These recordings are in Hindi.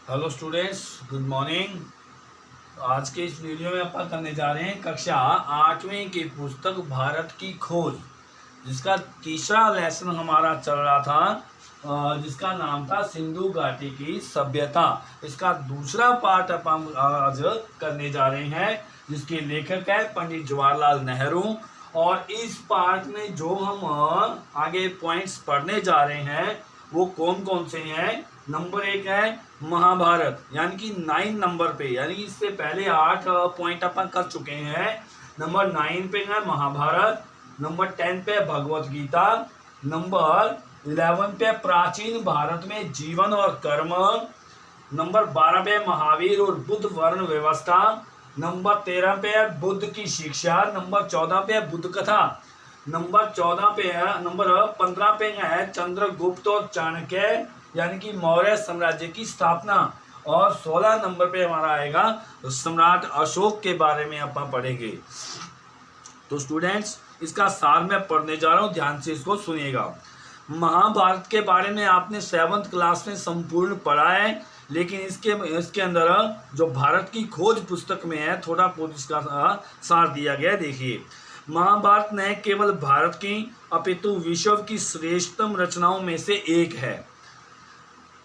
Hello students, good morning. आज के इस वीडियो में अपन करने जा रहे हैं कक्षा 8वीं की पुस्तक भारत की खोज, जिसका तीसरा लेसन हमारा चल रहा था, जिसका नाम था सिंधु घाटी की सभ्यता। इसका दूसरा पार्ट अपन आज करने जा रहे हैं, जिसके लेखक है पंडित जवाहरलाल नेहरू। और इस पार्ट में जो हम आगे पॉइंट्स पढ़ने जा रहे हैं वो कौन कौन से हैं। नंबर 1 है महाभारत, यानी कि 9 नंबर पे, यानी कि इससे पहले 8 पॉइंट अपन कर चुके हैं। नंबर 9 पे है महाभारत। नंबर 10 पे भगवत गीता। नंबर 11 पे प्राचीन भारत में जीवन और कर्म। नंबर 12 पे महावीर और बुद्ध वर्ण व्यवस्था। नंबर 13 पे है बुद्ध की शिक्षा। नंबर 14 पे है बुद्ध कथा। नंबर 14 पे है, नंबर 15 पे है चंद्रगुप्त और चाणक्य, यानी कि मौर्य साम्राज्य की स्थापना। और 16 नंबर पे हमारा आएगा सम्राट अशोक के बारे में अपन पढ़ेंगे। तो स्टूडेंट्स, इसका सार मैं पढ़ने जा रहा हूँ, ध्यान से इसको सुनिएगा। महाभारत के बारे में आपने 7th क्लास में संपूर्ण पढ़ा है, लेकिन इसके अंदर जो भारत की खोज पुस्तक में है थोड़ा बहुत इसका सार दिया गया है। देखिए, महाभारत न केवल भारत की अपितु विश्व की श्रेष्ठतम रचनाओं में से एक है।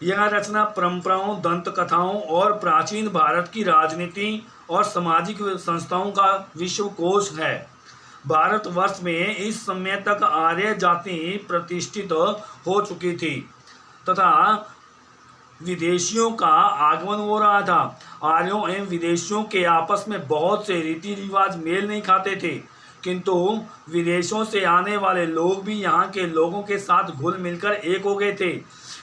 यह रचना परंपराओं, दंत कथाओं और प्राचीन भारत की राजनीति और सामाजिक संस्थाओं का विश्वकोश है। भारतवर्ष में इस समय तक आर्य जाति प्रतिष्ठित हो चुकी थी तथा विदेशियों का आगमन हो रहा था। आर्यों एवं विदेशियों के आपस में बहुत से रीति रिवाज मेल नहीं खाते थे, किंतु विदेशों से आने वाले लोग भी यहाँ के लोगों के साथ घुल मिलकर एक हो गए थे।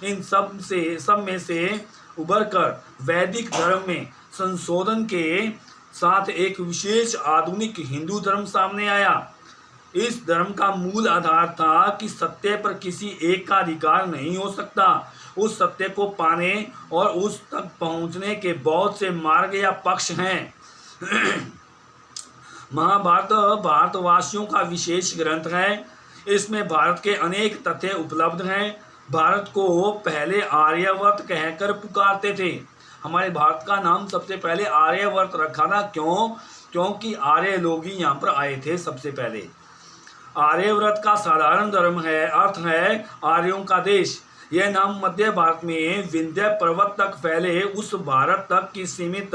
इन सब में से उभर कर वैदिक धर्म में संशोधन के साथ एक विशेष आधुनिक हिंदू धर्म सामने आया। इस धर्म का मूल आधार था कि सत्य पर किसी एक का अधिकार नहीं हो सकता। उस सत्य को पाने और उस तक पहुँचने के बहुत से मार्ग या पक्ष हैं। महाभारत भारतवासियों का विशेष ग्रंथ है। इसमें भारत के अनेक तथ्य उपलब्ध हैं। भारत को पहले आर्यवर्त कहकर पुकारते थे। हमारे भारत का नाम सबसे पहले आर्यवर्त रखा था। क्यों? क्योंकि आर्य लोग ही यहाँ पर आए थे सबसे पहले। आर्यव्रत का साधारण धर्म है, अर्थ है आर्यों का देश। यह नाम मध्य भारत में विंध्य पर्वत तक फैले उस भारत तक की सीमित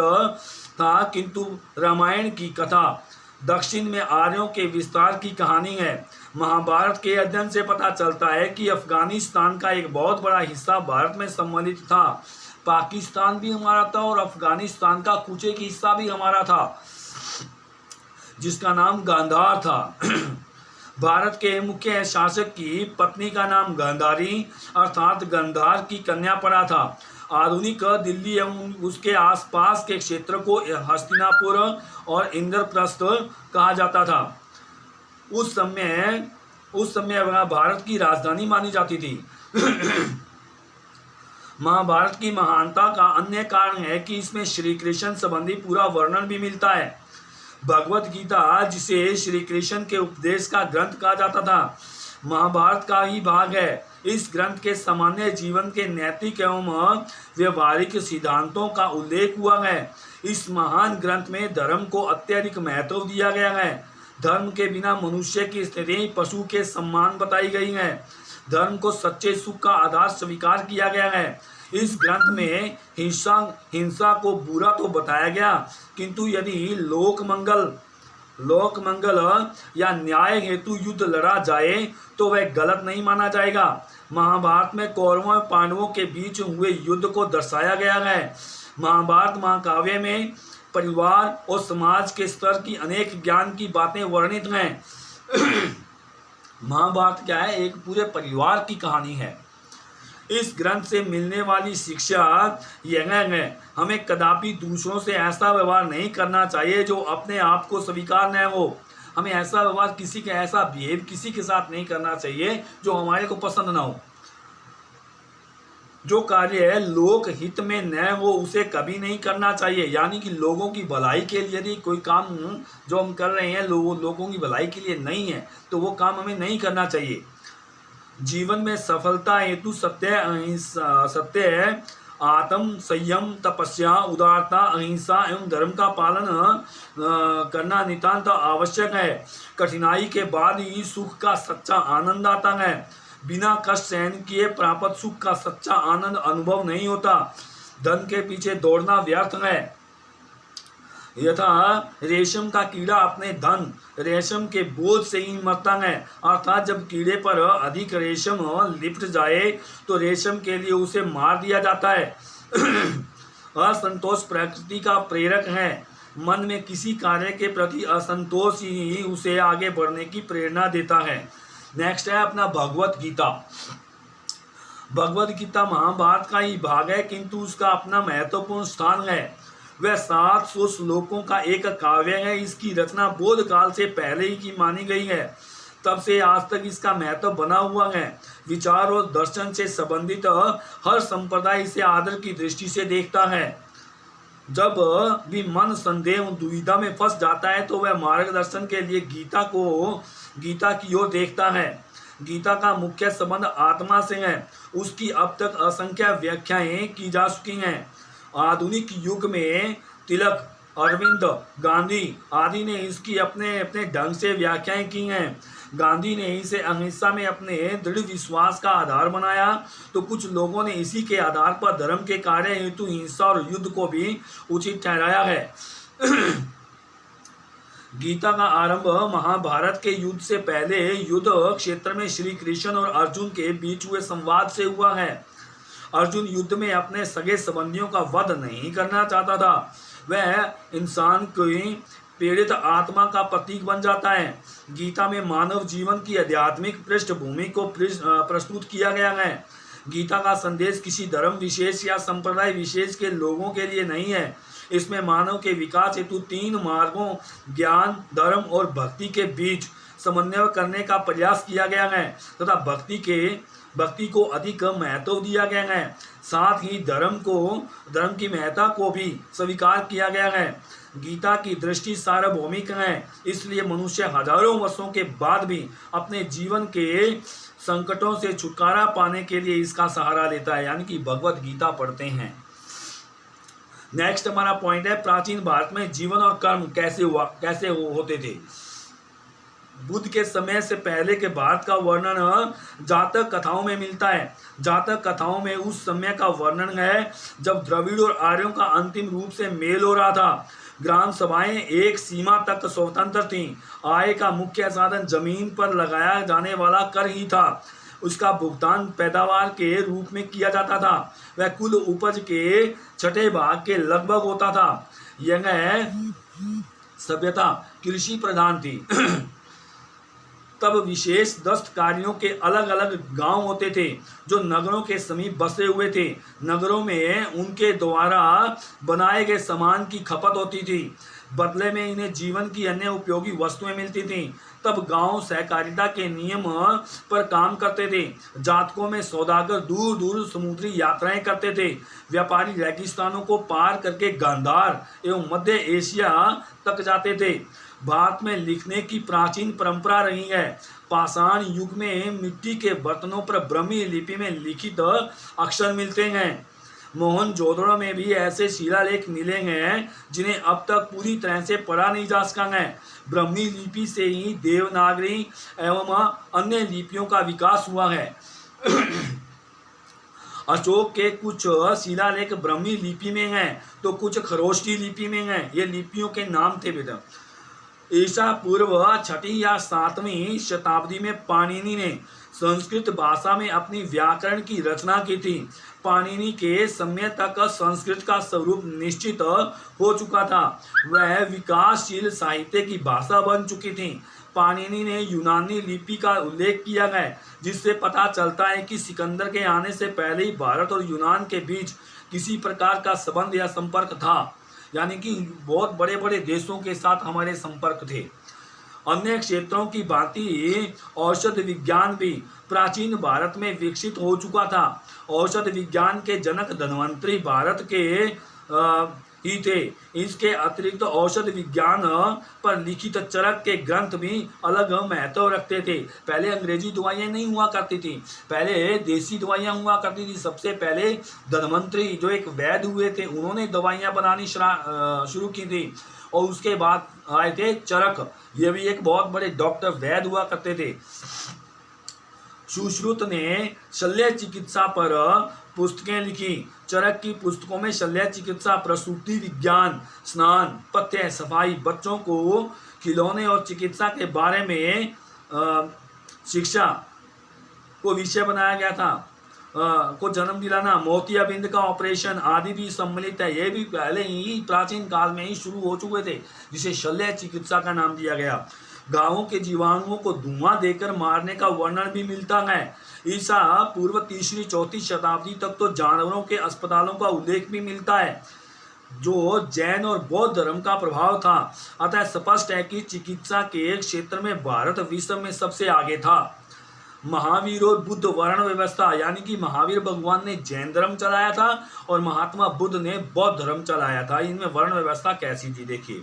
था, किंतु रामायण की कथा दक्षिण में आर्यों के विस्तार की कहानी है। महाभारत के अध्ययन से पता चलता है कि अफगानिस्तान का एक बहुत बड़ा हिस्सा भारत में सम्मिलित था। पाकिस्तान भी हमारा था और अफगानिस्तान का कुछ एक हिस्सा भी हमारा था, जिसका नाम गांधार था। भारत के मुख्य शासक की पत्नी का नाम गांधारी अर्थात गांधार की कन्या पड़ा था। आधुनिक दिल्ली एवं उसके आसपास के क्षेत्र को हस्तिनापुर और इंद्रप्रस्थ कहा जाता था। उस समय वह भारत की राजधानी मानी जाती थी। महाभारत की महानता का अन्य कारण है कि इसमें श्री कृष्ण संबंधी पूरा वर्णन भी मिलता है। भगवत गीता, जिसे श्री कृष्ण के उपदेश का ग्रंथ कहा जाता था, महाभारत का ही भाग है। इस ग्रंथ के सामान्य जीवन के नैतिक एवं व्यवहारिक सिद्धांतों का उल्लेख हुआ है। इस महान ग्रंथ में धर्म को अत्यधिक महत्व दिया गया है। धर्म के बिना मनुष्य की स्थिति पशु के समान बताई गई है। धर्म को सच्चे सुख का आधार स्वीकार किया गया है। इस ग्रंथ में हिंसा को बुरा तो बताया गया, किंतु यदि लोक मंगल या न्याय हेतु युद्ध लड़ा जाए तो वह गलत नहीं माना जाएगा। महाभारत में कौरवों और पांडवों के बीच हुए युद्ध को दर्शाया गया है। महाभारत महाकाव्य में परिवार और समाज के स्तर की अनेक ज्ञान की बातें वर्णित हैं। महाभारत क्या है? एक पूरे परिवार की कहानी है। इस ग्रंथ से मिलने वाली शिक्षा यह है, हमें कदापि दूसरों से ऐसा व्यवहार नहीं करना चाहिए जो अपने आप को स्वीकार न हो। हमें ऐसा व्यवहार, ऐसा बिहेव किसी के साथ नहीं करना चाहिए जो हमारे को पसंद ना हो। जो कार्य लोक हित में न हो उसे कभी नहीं करना चाहिए। यानी कि लोगों की भलाई के लिए यदि कोई काम जो हम कर रहे हैं लोगों की भलाई के लिए नहीं है, तो वो काम हमें नहीं करना चाहिए। जीवन में सफलता हेतु सत्य, आत्म संयम, तपस्या, उदारता, अहिंसा एवं धर्म का पालन करना नितांत आवश्यक है। कठिनाई के बाद ही सुख का सच्चा आनंद आता है। बिना कष्ट सहन किए प्राप्त सुख का सच्चा आनंद अनुभव नहीं होता। धन के पीछे दौड़ना व्यर्थ है। यथा रेशम का कीड़ा अपने धन रेशम के बोझ से ही मरता है, अर्थात जब कीड़े पर अधिक रेशम लिपट जाए तो रेशम के लिए उसे मार दिया जाता है। असंतोष प्रकृति का प्रेरक है। मन में किसी कार्य के प्रति असंतोष ही उसे आगे बढ़ने की प्रेरणा देता है। नेक्स्ट है अपना भगवत गीता। भगवत गीता महाभारत का ही भाग है, किंतु उसका अपना महत्वपूर्ण स्थान है। वह 700 श्लोकों का एक काव्य है। इसकी रचना बोध काल से पहले ही की मानी गई है। तब से आज तक इसका महत्व बना हुआ है। विचार और दर्शन से संबंधित हर संप्रदाय इसे आदर की दृष्टि से देखता है। जब भी मन संदेह दुविधा में फंस जाता है तो वह मार्गदर्शन के लिए गीता की ओर देखता है। गीता का मुख्य संबंध आत्मा से है। उसकी अब तक असंख्य व्याख्याएं की जा चुकी हैं। आधुनिक युग में तिलक, अरविंद, गांधी आदि ने इसकी अपने अपने ढंग से व्याख्याएं की हैं। गांधी ने इसे अहिंसा में अपने दृढ़ विश्वास का आधार बनाया, तो कुछ लोगों ने इसी के आधार पर धर्म के कार्य हेतु हिंसा और युद्ध को भी उचित ठहराया है। गीता का आरंभ महाभारत के युद्ध से पहले युद्ध क्षेत्र में श्री कृष्ण और अर्जुन के बीच हुए संवाद से हुआ है। अर्जुन युद्ध में अपने सगे संबंधियों का वध नहीं करना चाहता था। वह इंसान की पीड़ित आत्मा का प्रतीक बन जाता है। गीता में मानव जीवन की आध्यात्मिक पृष्ठभूमि को प्रस्तुत किया गया है। गीता का संदेश किसी धर्म विशेष या संप्रदाय विशेष के लोगों के लिए नहीं है। इसमें मानव के विकास हेतु 3 मार्गों ज्ञान, धर्म और भक्ति के बीच समन्वय करने का प्रयास किया गया है तथा भक्ति को अधिक महत्व दिया गया है। साथ ही धर्म की महत्ता को भी स्वीकार किया गया है। गीता की दृष्टि सार्वभौमिक है, इसलिए मनुष्य हजारों वर्षों के बाद भी अपने जीवन के संकटों से छुटकारा पाने के लिए इसका सहारा लेता है, यानी कि भगवत गीता पढ़ते हैं। नेक्स्ट हमारा पॉइंट है प्राचीन भारत में जीवन और कर्म कैसे होते थे। बुद्ध के समय से पहले के भारत का वर्णन जातक कथाओं में मिलता है। जातक कथाओं में उस समय का वर्णन है जब द्रविड़ और आर्यों का अंतिम रूप से मेल हो रहा था। ग्राम सभाएं एक सीमा तक स्वतंत्र थीं। आय का मुख्य साधन जमीन पर लगाया जाने वाला कर ही था। उसका भुगतान पैदावार के रूप में किया जाता था। वह कुल उपज के 6ठे भाग के लगभग होता था। यह सभ्यता कृषि प्रधान थी। तब विशेष दस्तकारियों के अलग अलग गांव होते थे जो नगरों के समीप बसे हुए थे। नगरों में उनके द्वारा बनाए गए सामान की खपत होती थी। बदले में इन्हें जीवन की अन्य उपयोगी वस्तुएं मिलती थीं। तब गांव सहकारिता के नियम पर काम करते थे। जातकों में सौदागर दूर दूर समुद्री यात्राएं करते थे। व्यापारी रेगिस्तानों को पार करके गांधार एवं मध्य एशिया तक जाते थे। भारत में लिखने की प्राचीन परंपरा रही है। पाषाण युग में मिट्टी के बर्तनों पर ब्राह्मी लिपि में लिखित अक्षर मिलते हैं। मोहनजोदड़ो में भी ऐसे शिलालेख मिले हैं जिन्हें अब तक पूरी तरह से पढ़ा नहीं जा सका है। ब्राह्मी लिपि से ही देवनागरी एवं अन्य लिपियों का विकास हुआ है। अशोक के कुछ शिलालेख ब्राह्मी लिपि में हैं तो कुछ खरोष्टी लिपि में हैं। ये लिपियों के नाम थे बेटा। ईसा पूर्व 6ठी या 7वीं शताब्दी में पाणिनि ने संस्कृत भाषा में अपनी व्याकरण की रचना की थी। पाणिनि के समय तक संस्कृत का स्वरूप निश्चित हो चुका था। वह विकासशील साहित्य की भाषा बन चुकी थी। पाणिनि ने यूनानी लिपि का उल्लेख किया है, जिससे पता चलता है कि सिकंदर के आने से पहले ही भारत और यूनान के बीच किसी प्रकार का संबंध या संपर्क था, यानी कि बहुत बड़े बड़े देशों के साथ हमारे संपर्क थे। अन्य क्षेत्रों की भांति औषध विज्ञान भी प्राचीन भारत में विकसित हो चुका था। औषध विज्ञान के जनक धन्वंतरी भारत के ही थे। इसके अतिरिक्त औषध विज्ञान पर लिखित चरक के ग्रंथ भी अलग महत्व रखते थे। पहले अंग्रेजी दवाइयाँ नहीं हुआ करती थी, पहले देसी दवाइयाँ हुआ करती थी। सबसे पहले धन्वंतरी जो एक वैद्य हुए थे, उन्होंने दवाइयाँ बनानी शुरू की थी। और उसके बाद आए थे चरक, ये भी एक बहुत बड़े डॉक्टर वैद्य हुआ करते थे। सुश्रुत ने शल्य चिकित्सा पर पुस्तकें लिखी। चरक की पुस्तकों में शल्य चिकित्सा, प्रसूति विज्ञान, स्नान, पथ्य, सफाई, बच्चों को खिलौने और चिकित्सा के बारे में शिक्षा को विषय बनाया गया था। को जन्म दिलाना, मोतियाबिंद का ऑपरेशन आदि भी सम्मिलित है। ये भी पहले ही प्राचीन काल में ही शुरू हो चुके थे, जिसे शल्य चिकित्सा का नाम दिया गया। गायों के जीवाणुओं को धुआं देकर मारने का वर्णन भी मिलता है। ईसा पूर्व 3री-4री शताब्दी तक तो जानवरों के अस्पतालों का उल्लेख भी मिलता है, जो जैन और बौद्ध धर्म का प्रभाव था। अतः स्पष्ट है कि चिकित्सा के क्षेत्र में भारत विश्व में सबसे आगे था। महावीर और बुद्ध वर्ण व्यवस्था, यानी कि महावीर भगवान ने जैन धर्म चलाया था और महात्मा बुद्ध ने बौद्ध धर्म चलाया था। इनमें वर्ण व्यवस्था कैसी थी देखिए।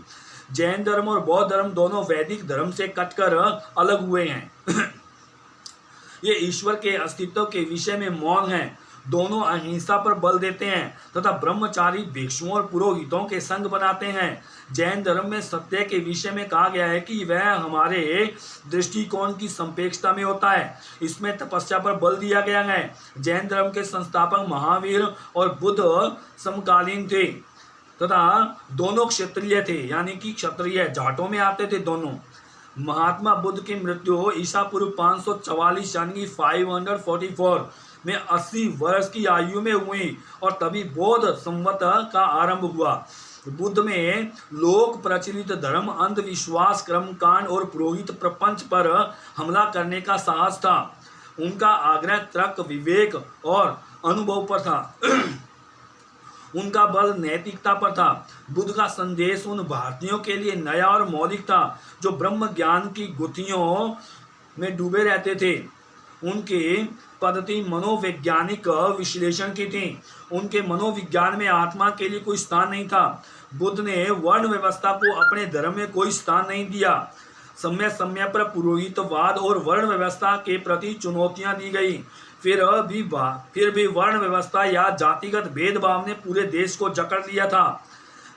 जैन धर्म और बौद्ध धर्म दोनों वैदिक धर्म से कटकर अलग हुए हैं। ये ईश्वर के अस्तित्व के विषय में मौन हैं। दोनों अहिंसा पर बल देते हैं तथा ब्रह्मचारी भिक्षुओं और पुरोहितों के संग बनाते हैं। जैन धर्म में सत्य के विषय में कहा गया है कि वह हमारे दृष्टिकोण की संपेक्षता में होता है। इसमें तपस्या पर बल दिया गया है। जैन धर्म के संस्थापक महावीर और बुद्ध समकालीन थे तथा दोनों क्षत्रिय थे, यानी कि क्षत्रिय जाटों में आते थे दोनों। महात्मा बुद्ध की मृत्यु ईसा पूर्व 544 यानी कि 544 में 80 वर्ष की आयु में हुई और तभी बौद्ध संवत का आरंभ हुआ। बुद्ध में लोक प्रचलित धर्म, अंधविश्वास, कर्मकांड और पुरोहित प्रपंच पर हमला करने का साहस था। उनका आग्रह तर्क, विवेक और अनुभव पर था। उनका बल नैतिकता पर था। बुद्ध का संदेश उन भारतीयों के लिए नया और मौलिक था जो ब्रह्म ज्ञान की गुत्थियों में डूबे रहते थे। उनकी पद्धति मनोवैज्ञानिक विश्लेषण की थी। उनके मनोविज्ञान में आत्मा के लिए कोई स्थान नहीं था। बुद्ध ने वर्ण व्यवस्था को अपने धर्म में कोई स्थान नहीं दिया। समय समय पर पुरोहितवाद और वर्ण व्यवस्था के प्रति चुनौतियां दी गई। फिर भी वर्ण व्यवस्था या जातिगत भेदभाव ने पूरे देश को जकड़ लिया था।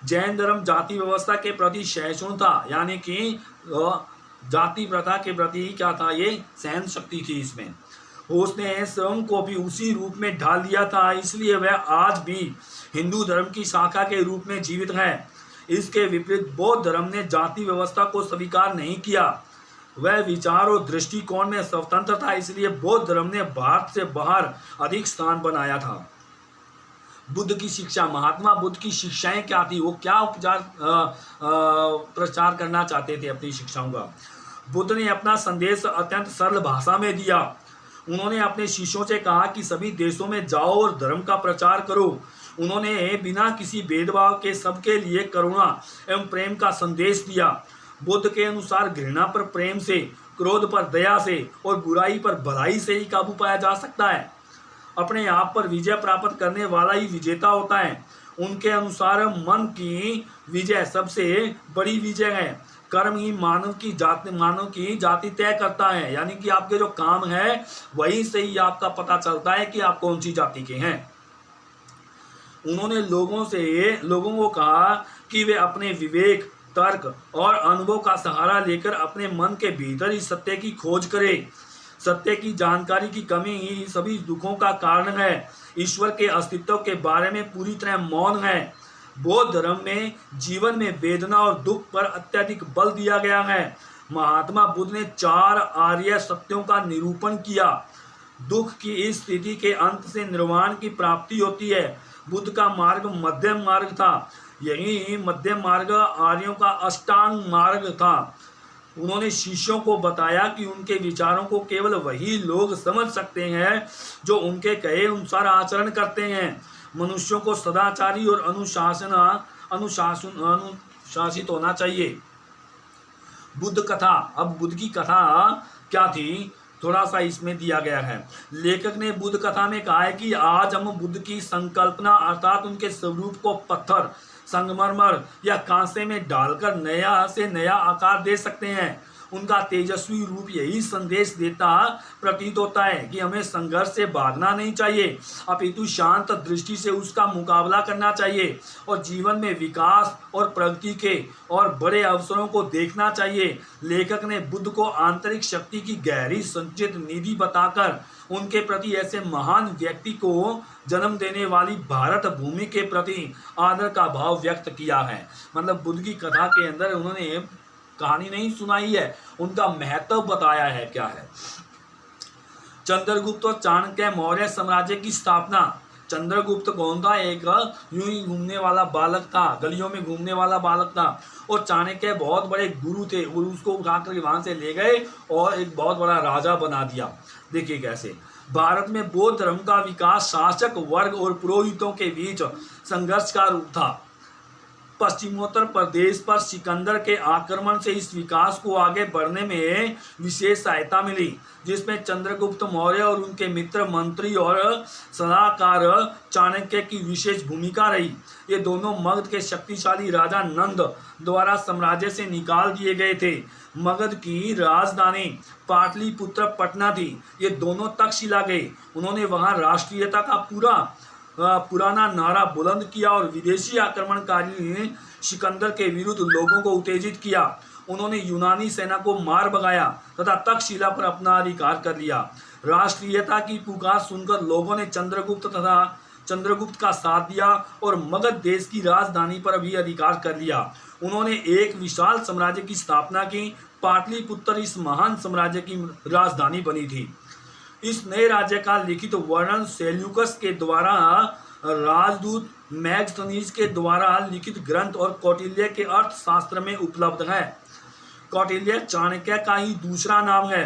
जैन धर्म जाति व्यवस्था के प्रति सहिष्णु था, यानी कि जाति प्रथा के प्रति क्या था, ये सहन शक्ति थी इसमें। उसने स्वयं को भी उसी रूप में ढाल दिया था, इसलिए वह आज भी हिंदू धर्म की शाखा के रूप में जीवित है। इसके विपरीत बौद्ध धर्म ने जाति व्यवस्था को स्वीकार नहीं किया। वह विचार और दृष्टिकोण में स्वतंत्र था, इसलिए बौद्ध धर्म ने भारत से बाहर अधिक स्थान बनाया था। बुद्ध की शिक्षा, महात्मा बुद्ध की शिक्षाएं क्या थी, वो क्या प्रचार करना चाहते थे अपनी शिक्षाओं का। बुद्ध ने अपना संदेश अत्यंत सरल भाषा में दिया। उन्होंने अपने शिष्यों से कहा कि सभी देशों में जाओ और धर्म का प्रचार करो। उन्होंने बिना किसी भेदभाव के सबके लिए करुणा एवं प्रेम का संदेश दिया। बुद्ध के अनुसार घृणा पर प्रेम से, क्रोध पर दया से और बुराई पर भलाई से ही काबू पाया जा सकता है। अपने आप पर विजय प्राप्त करने वाला ही विजेता होता है। उनके अनुसार मन की विजय सबसे बड़ी विजय है। कर्म ही मानव की जाति तय करता है, यानी कि आपके जो काम है वहीं से ही आपका पता चलता है कि आप कौन सी जाति के हैं। उन्होंने लोगों को कहा कि वे अपने विवेक, तर्क और अनुभव का सहारा लेकर अपने मन के भीतर ही सत्य की खोज करें। सत्य की जानकारी की कमी ही सभी दुखों का कारण है। ईश्वर के अस्तित्व के बारे में पूरी तरह मौन है। बौद्ध धर्म में जीवन में वेदना और दुख पर अत्यधिक बल दिया गया है। महात्मा बुद्ध ने 4 आर्य सत्यों का निरूपण किया। दुख की इस स्थिति के अंत से निर्वाण की प्राप्ति होती है। बुद्ध का मार्ग मध्यम मार्ग था। यही मध्यम मार्ग आर्यों का अष्टांग मार्ग था। उन्होंने शिष्यों को बताया कि उनके विचारों को केवल वही लोग समझ सकते हैं जो उनके कहे अनुसार आचरण करते हैं। मनुष्यों को सदाचारी और अनुशासित होना चाहिए। बुद्ध कथा, अब बुद्ध की कथा क्या थी थोड़ा सा इसमें दिया गया है। लेखक ने बुद्ध कथा में कहा है कि आज हम बुद्ध की संकल्पना अर्थात उनके स्वरूप को पत्थर, संगमरमर या कांसे में डालकर नया से नया आकार दे सकते हैं। उनका तेजस्वी रूप यही संदेश देता प्रतीत होता है कि हमें संघर्ष से भागना नहीं चाहिए, अपितु शांत दृष्टि से उसका मुकाबला करना चाहिए और जीवन में विकास और प्रगति के और बड़े अवसरों को देखना चाहिए। लेखक ने बुद्ध को आंतरिक शक्ति की गहरी संचित निधि बताकर उनके प्रति ऐसे महान व्यक्ति को जन्म देने वाली भारत भूमि के प्रति आदर का भाव व्यक्त किया है। मतलब बुद्ध की कथा के अंदर उन्होंने कहानी नहीं सुनाई है, उनका महत्व बताया है क्या है। चंद्रगुप्त और चाणक्य मौर्य साम्राज्य की स्थापना। चंद्रगुप्त कौन था? एक यूं ही घूमने वाला बालक था, गलियों में घूमने वाला बालक था। और चाणक्य बहुत बड़े गुरु थे और उसको उठाकर वहां से ले गए और एक बहुत बड़ा राजा बना दिया। देखिए कैसे भारत में बौद्ध धर्म का विकास शासक वर्ग और पुरोहितों के बीच संघर्ष का रूप था। पश्चिमोत्तर प्रदेश पर सिकंदर के आक्रमण से इस विकास को आगे बढ़ने में विशेष सहायता मिली, जिसमें चंद्रगुप्त मौर्य और उनके मित्र मंत्री और सलाहकार चाणक्य की विशेष भूमिका रही। ये दोनों मगध के शक्तिशाली राजा नंद द्वारा साम्राज्य से निकाल दिए गए थे। मगध की राजधानी पाटलिपुत्र पटना थी। ये दोनों तक्षशिला गए। उन्होंने वहां राष्ट्रीयता का पुराना नारा बुलंद किया और विदेशी आक्रमणकारी सिकंदर के विरुद्ध लोगों को उत्तेजित किया। उन्होंने यूनानी सेना को मार भगाया तथा तक्षशिला पर अपना अधिकार कर लिया। राष्ट्रीयता की पुकार सुनकर लोगों ने चंद्रगुप्त का साथ दिया और मगध देश की राजधानी पर भी अधिकार कर लिया। उन्होंने एक विशाल साम्राज्य की स्थापना की। पाटलिपुत्र इस महान साम्राज्य की राजधानी बनी थी। इस नए राज्य का लिखित वर्णन सेल्यूकस के द्वारा, राजदूत मैगस्थनीज के द्वारा लिखित ग्रंथ और कौटिल्य के अर्थशास्त्र में उपलब्ध है। कौटिल्य चाणक्य का ही दूसरा नाम है।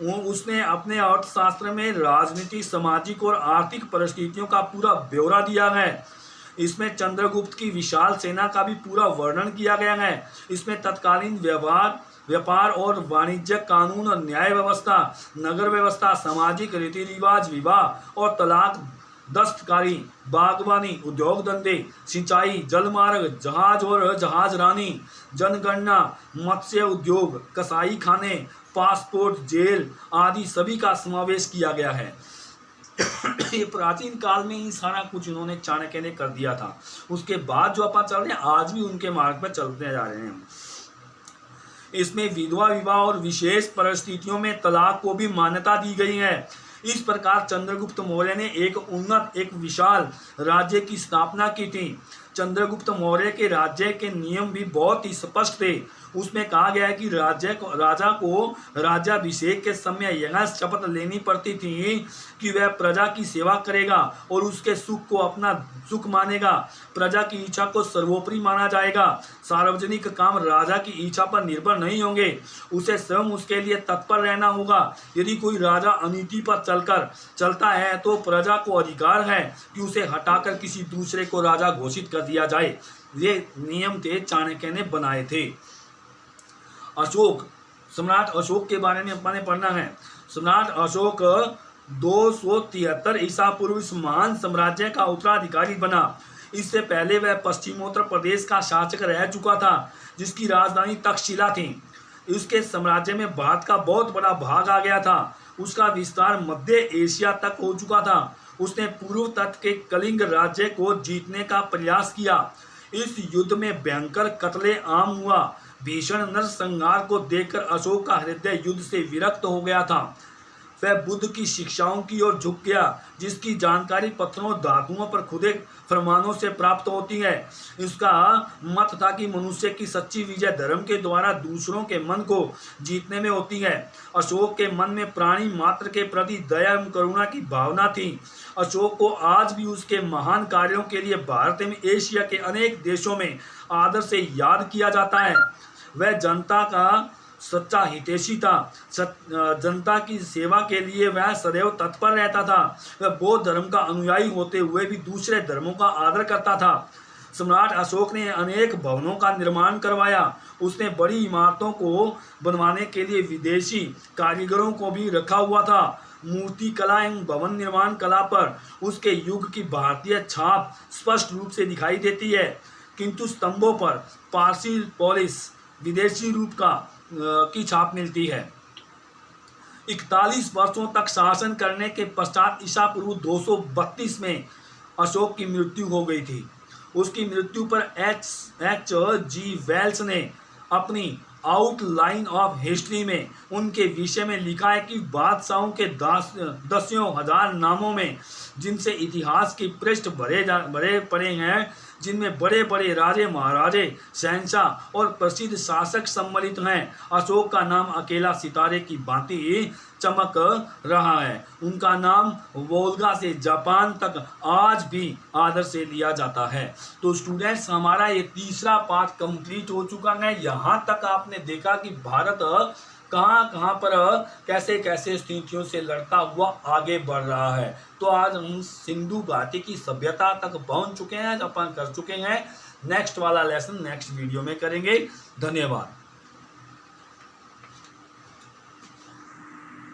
उसने अपने अर्थशास्त्र में राजनीति, सामाजिक और आर्थिक परिस्थितियों का पूरा ब्यौरा दिया है। इसमें चंद्रगुप्त की विशाल सेना का भी पूरा वर्णन किया गया है। इसमें तत्कालीन व्यापार और वाणिज्य, कानून और न्याय व्यवस्था, नगर व्यवस्था, सामाजिक रीति रिवाज, विवाह और तलाक, दस्तकारी, बागवानी, उद्योग धंधे, सिंचाई, जलमार्ग, जहाज और जहाजरानी, जनगणना, मत्स्य उद्योग, कसाई खाने, पासपोर्ट, जेल आदि सभी का समावेश किया गया है। ये प्राचीन काल में ही सारा कुछ उन्होंने चाणक्य ने कर दिया था। उसके बाद जो अपन चल रहे हैं, आज भी उनके मार्ग पर चलते जा रहे हैं। इसमें विधवा विवाह और विशेष परिस्थितियों में तलाक को भी मान्यता दी गई है। इस प्रकार चंद्रगुप्त मौर्य ने एक विशाल राज्य की स्थापना की थी। चंद्रगुप्त मौर्य के राज्य के नियम भी बहुत ही स्पष्ट थे। उसमें कहा गया है कि राजा को राज्याभिषेक के समय यह शपथ लेनी पड़ती थी कि वह प्रजा की सेवा करेगा और उसके सुख को अपना सुख मानेगा। प्रजा की इच्छा को सर्वोपरि माना जाएगा। सार्वजनिक काम राजा की इच्छा पर निर्भर नहीं होंगे, उसे स्वयं उसके लिए तत्पर रहना होगा। यदि कोई राजा अनीति पर चलता है तो प्रजा को अधिकार है कि उसे हटाकर किसी दूसरे को राजा घोषित कर दिया जाए। ये नियम थे चाणक्य ने बनाए थे। सम्राट अशोक के बारे में अपने पढ़ना है। सम्राट अशोक 273 ईसा पूर्व इस महान साम्राज्य का उत्तराधिकारी बना। इससे पहले वह पश्चिमोत्तर प्रदेश का शासक रह चुका था, जिसकी राजधानी तक्षशिला थी। उसके साम्राज्य में भारत का बहुत बड़ा भाग आ गया था। उसका विस्तार मध्य एशिया तक हो चुका था। उसने पूर्व तट के कलिंग राज्य को जीतने का प्रयास किया। इस युद्ध में भयंकर कत्ले आम हुआ। भीषण नरसंहार को देखकर अशोक का हृदय युद्ध से विरक्त हो गया था। वह बुद्ध की शिक्षाओं की ओर झुक गया, जिसकी जानकारी पत्थरों, धातुओं पर खुदे फरमानों से प्राप्त होती है। इसका मत था कि मनुष्य की सच्ची विजय धर्म के द्वारा दूसरों के मन को जीतने में होती है। अशोक के मन में प्राणी मात्र के प्रति दया एवं करुणा की भावना थी। अशोक को आज भी उसके महान कार्यों के लिए भारत एवं एशिया के अनेक देशों में आदर से याद किया जाता है। वह जनता का सच्चा हितैषी था। जनता की सेवा के लिए वह सदैव तत्पर रहता था। वह बौद्ध धर्म का अनुयायी होते हुए भी दूसरे धर्मों का आदर करता था। सम्राट अशोक ने अनेक भवनों का निर्माण करवाया। उसने बड़ी इमारतों को बनवाने के लिए विदेशी कारीगरों को भी रखा हुआ था। मूर्ति कला एवं भवन निर्माण कला पर उसके युग की भारतीय छाप स्पष्ट रूप से दिखाई देती है, किंतु स्तंभों पर पारसी पॉलिश विदेशी रूप की छाप मिलती है। 41 वर्षों तक शासन करने के पश्चात ईसा पूर्व 232 में अशोक की मृत्यु हो गई थी। उसकी मृत्यु पर H.G. वेल्स ने अपनी आउटलाइन ऑफ हिस्ट्री में उनके विषय में लिखा है कि बादशाहों के दसियों हजार नामों में जिनसे इतिहास की पृष्ठ भरे पड़े हैं, जिनमें बड़े बड़े राजे महाराजे शहंशाह और प्रसिद्ध शासक सम्मिलित हैं, अशोक का नाम अकेला सितारे की भांति चमक रहा है। उनका नाम वोल्गा से जापान तक आज भी आदर से लिया जाता है। तो स्टूडेंट्स, हमारा ये तीसरा पार्ट कंप्लीट हो चुका है। यहाँ तक आपने देखा कि भारत कहाँ पर कैसे कैसे स्थितियों से लड़ता हुआ आगे बढ़ रहा है। तो आज हम सिंधु घाटी की सभ्यता तक पहुँच चुके हैं, अपन कर चुके हैं। नेक्स्ट वाला लेसन नेक्स्ट वीडियो में करेंगे। धन्यवाद।